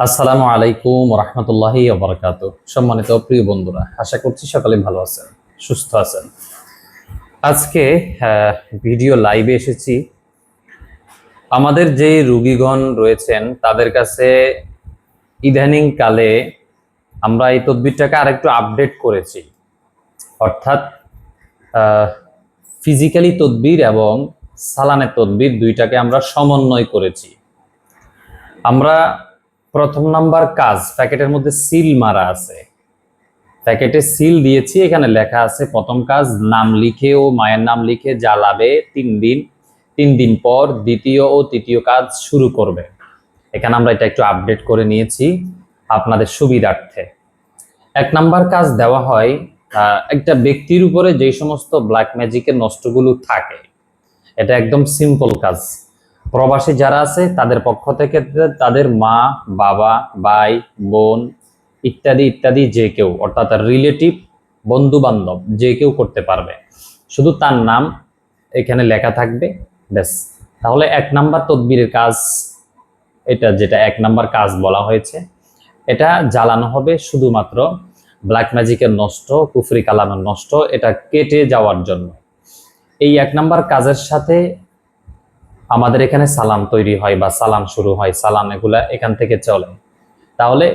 আসসালামু আলাইকুম রহমতুল্লাহি ওয়া সম্মানিত প্রিয় বন্ধুরা, আশা করছি সকলে ভালো আছেন, সুস্থ আছেন। আজকে ভিডিও লাইভে এসেছি। আমাদের যে রোগীগণ রয়েছেন তাদের কাছে ইদানিং কালে আমরা এই তদবিরটাকে আরেকটু আপডেট করেছি, অর্থাৎ ফিজিক্যালি তদবির এবং সালানের তদবির দুইটাকে আমরা সমন্বয় করেছি। আমরা প্রথম নাম্বার কাজ, প্যাকেটের মধ্যে সিল মারা আছে, প্যাকেটে সিল দিয়েছি, এখানে লেখা আছে প্রথম কাজ নাম লিখে ও মায়ের নাম লিখে জ্বালাবে 3 দিন, 3 দিন পর দ্বিতীয় ও তৃতীয় কাজ শুরু করবে। এখানে আমরা এটা একটু আপডেট করে নিয়েছি আপনাদের সুবিধার্থে। 1 নাম্বার কাজ দেওয়া হয় একটা ব্যক্তির উপরে যে সমস্ত ব্ল্যাক ম্যাজিকের নষ্টগুলো থাকে, এটা একদম সিম্পল কাজ। প্রবাসী যারা আছে তাদের পক্ষ থেকে তাদের মা, বাবা, ভাই, বোন ইত্যাদি ইত্যাদি যে কেউ, অর্থাৎ রিলেটিভ, বন্ধু বান্ধব যে কেউ করতে পারবে, শুধু তার নাম এখানে লেখা থাকবে, ব্যাস। তাহলে 1 নাম্বার তদবিরের কাজ, এটা যেটা 1 নাম্বার কাজ বলা হয়েছে, এটা জ্বালানো হবে শুধুমাত্র ব্ল্যাক ম্যাজিকের নষ্ট, কুফরি কালামের নষ্ট, এটা কেটে যাওয়ার জন্য। এই 1 নাম্বার কাজের সাথে আমাদের এখানে সালাম তৈরি হয় বা সালাম শুরু হয়, সালাম এগুলা এখান থেকে চলে। তাহলে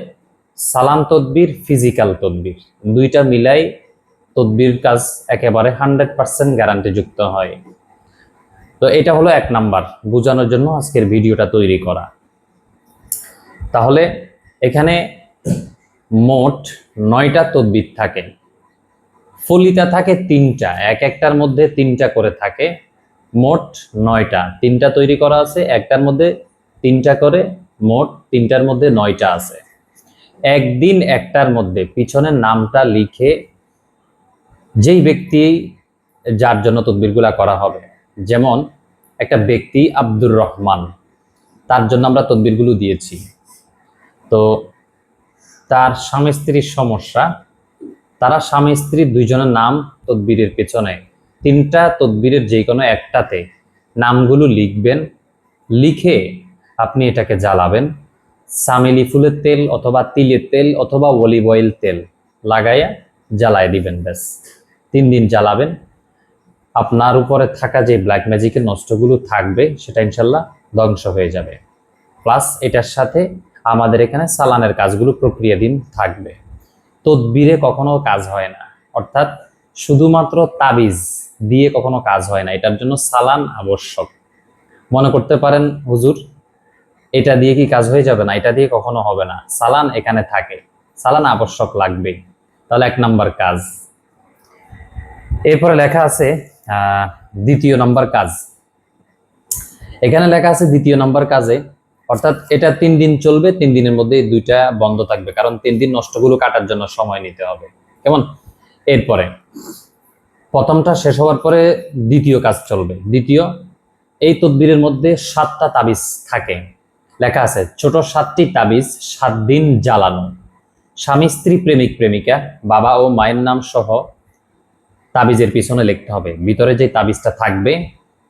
সালাম তদবির, ফিজিক্যাল তদবির দুইটা মিলাই তদবির কাজ একেবারে 100% গ্যারান্টি যুক্ত হয়। তো এটা হলো 1 নাম্বার, বোঝানোর জন্য আজকের ভিডিওটা তৈরি করা। তাহলে এখানে মোট 9টা তদবির থাকে, ফলিতা থাকে 3টা, একটার মধ্যে 3টা করে থাকে, মোট 9টা। 3টা তৈরি করা আছে, একটার মধ্যে 3টা করে, মোট 3টার মধ্যে 9টা আছে। একদিন একটার মধ্যে পিছনের নামটা লিখে, যেই ব্যক্তি যার জন্য তদবিরগুলা করা হবে, যেমন একটা ব্যক্তি আব্দুর রহমান, তার জন্য আমরা তদবিরগুলো দিয়েছি। তো তার স্বামী স্ত্রীর সমস্যা, তারা স্বামী স্ত্রী দুইজনের নাম তদবিরের পেছনে, 3টা তদবিরের যে কোনো একটাতে নামগুলো লিখবেন, লিখে আপনি এটাকে জ্বালাবেন। চামেলি ফুলের তেল অথবা তিলের তেল অথবা অলিভ অয়েল তেল লাগাইয়া জ্বালায় দিবেন, ব্যাস। 3 দিন জ্বালাবেন, আপনার উপরে থাকা যে ব্ল্যাক ম্যাজিকের নষ্টগুলো থাকবে সেটা ইনশাল্লাহ ধ্বংস হয়ে যাবে। প্লাস এটার সাথে আমাদের এখানে সালানের কাজগুলো প্রক্রিয়াধীন থাকবে। তদবিরে কখনো কাজ হয় না, অর্থাৎ শুধুমাত্র তাবিজ দিয়ে কখনো কাজ হয় না, এটার জন্য সালান আবশ্যক। মনে করতে পারেন হুজুর এটা দিয়ে কি কাজ হয়ে যাবে? না, এটা দিয়ে কখনো হবে না, সালান এখানে থাকে, সালান আবশ্যক লাগবে। তাহলে 1 নাম্বার কাজ। এরপরে লেখা আছে 2য় নাম্বার কাজ। এখানে লেখা আছে 2য় নাম্বার কাজে, অর্থাৎ এটা 3 দিন চলবে, 3 দিনের মধ্যে 2টা বন্ধ থাকবে, কারণ 3 দিন নষ্টগুলো কাটার জন্য সময় নিতে হবে, কেমন? এরপরে প্রথমটা শেষ হওয়ার পরে দ্বিতীয় কাজ চলবে। দ্বিতীয়, এই তদবিরের মধ্যে 7টা তাবিজ থাকে, লেখা আছে ছোট 7টি তাবিজ 7 দিন জ্বালানো। স্বামী স্ত্রী, প্রেমিক প্রেমিকা, বাবা ও মায়ের নাম সহ তাবিজের পিছনে লিখতে হবে। ভিতরে যে তাবিজটা থাকবে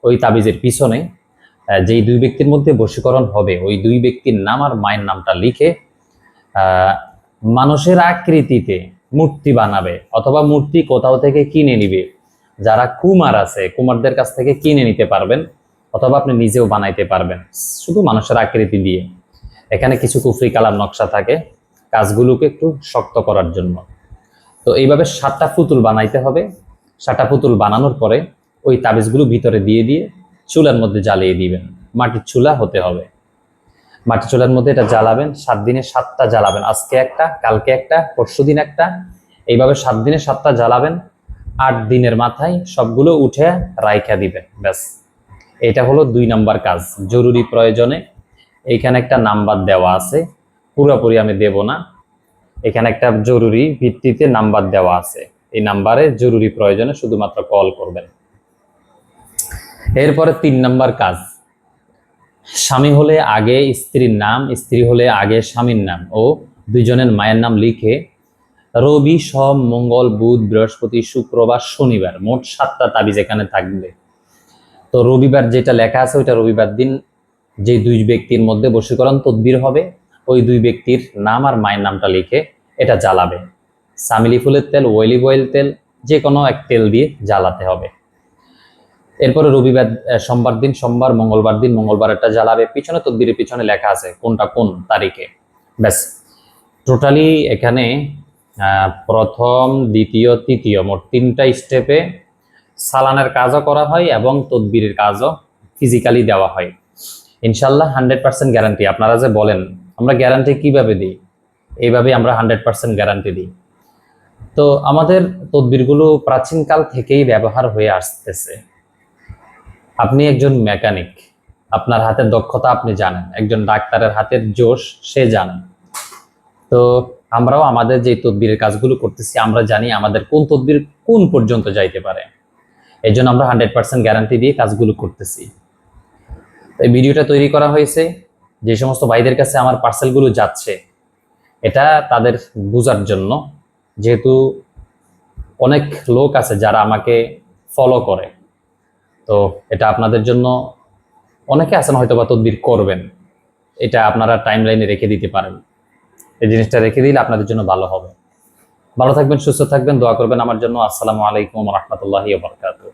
ওই তাবিজের পিছনে যেই 2 ব্যক্তির মধ্যে বশীকরণ হবে ওই 2 ব্যক্তির নাম আর মায়ের নামটা লিখে মানুষের আকৃতিতে মূর্তি বানাবে, অথবা মূর্তি কোথাও থেকে কিনে নিবে। যারা কুমার আছে কুমারদের কাছ থেকে কিনে নিতে পারবেন, অথবা আপনি নিজেও বানাইতে পারবেন, শুধু মানুষের আকৃতি দিয়ে। এখানে কিছু কুফরি কালাম নকশা থাকে কাজগুলোকে একটু শক্ত করার জন্য। তো এইভাবে 7টা পুতুল বানাইতে হবে। 7টা পুতুল বানানোর পরে ওই তাবিজগুলো ভিতরে দিয়ে দিয়ে চুলার মধ্যে জ্বালিয়ে দিবেন। মাটির চুলা হতে হবে, মাটির চুলার মধ্যে এটা জ্বালাবেন। 7 দিনে 7টা জ্বালাবেন, আজকে একটা, কালকে একটা, পরশুদিন একটা, এইভাবে 7 দিনে 7টা জ্বালাবেন। 8 দিনের মাথায় সবগুলো উঠে রাইখা দিবেন, ব্যাস। এটা হলো 2 নাম্বার কাজ। জরুরি প্রয়োজনে এইখানে একটা নাম্বার দেওয়া আছে, পুরোপুরি আমি দেব না, এখানে একটা জরুরি ভিত্তিতে নাম্বার দেওয়া আছে, এই নাম্বারে জরুরি প্রয়োজনে শুধুমাত্র কল করবেন। এরপরে 3 নাম্বার কাজ, স্বামী হলে আগে স্ত্রীর নাম, স্ত্রী হলে আগে স্বামীর নাম ও দুইজনের মায়ের নাম লিখে রবি, সোম, মঙ্গল, বুধ, বৃহস্পতি, শুক্রবার, শনিবার, মোট 7টা তাবিজ এখানে থাকবে। তো রবিবার যেটা লেখা আছে ওইটা রবিবার দিন যে 2 ব্যক্তির মধ্যে বশীকরণ তদবির হবে, ওই দুই ব্যক্তির নাম আর মায়ের নামটা লিখে এটা জ্বালাবে। সামিলি ফুলের তেল, অলিভ অয়েল তেল, যে কোনো এক তেল দিয়ে জ্বালাতে হবে। এরপরে রবিবার, সোমবার দিন সোমবার, মঙ্গলবার দিন মঙ্গলবারটা জ্বালাবে। পিছনে তদবিরের পিছনে লেখা আছে কোনটা কোন তারিখে। ব্যাস, টোটালি এখানে প্রথম, দ্বিতীয়, তৃতীয় মোট 3টা স্টেপে সালানের কাজও করা হয় এবং তদবিরের কাজও ফিজিক্যালি দেওয়া হয়। ইনশাল্লাহ 100% গ্যারান্টি। আপনারা যে বলেন আমরা গ্যারান্টি কিভাবে দিই, এইভাবে আমরা 100% গ্যারান্টি দিই। তো আমাদের তদবিরগুলো প্রাচীনকাল থেকেই ব্যবহার হয়ে আসতেছে। আপনি একজন মেকানিক, আপনার হাতের দক্ষতা আপনি জানেন, একজন ডাক্তারের হাতের জোশ সে জানেন। তো আমরাও আমাদের যে তদবিরের কাজগুলো করতেছি আমরা জানি আমাদের কোন তদবির কোন পর্যন্ত যাইতে পারে। এই জন্য আমরা 100% গ্যারান্টি দিয়ে কাজগুলো করতেছি। এই ভিডিওটা তৈরি করা হয়েছে যে সমস্ত ভাইদের কাছে আমার পার্সেলগুলো যাচ্ছে, এটা তাদের বোঝার জন্য, যেহেতু অনেক লোক আছে যারা আমাকে ফলো করে। তো এটা আপনাদের জন্য, অনেকে আছেন হয়তো বা তদবির করবেন, এটা আপনারা টাইম লাইনে রেখে দিতে পারেন। এই জিনিসটা রেখে দিলে আপনাদের জন্য ভালো হবে। ভালো থাকবেন, সুস্থ থাকবেন, দোয়া করবেন আমার জন্য। আসসালামু আলাইকুম ওয়া রাহমাতুল্লাহি ওয়া বারাকাতুহু।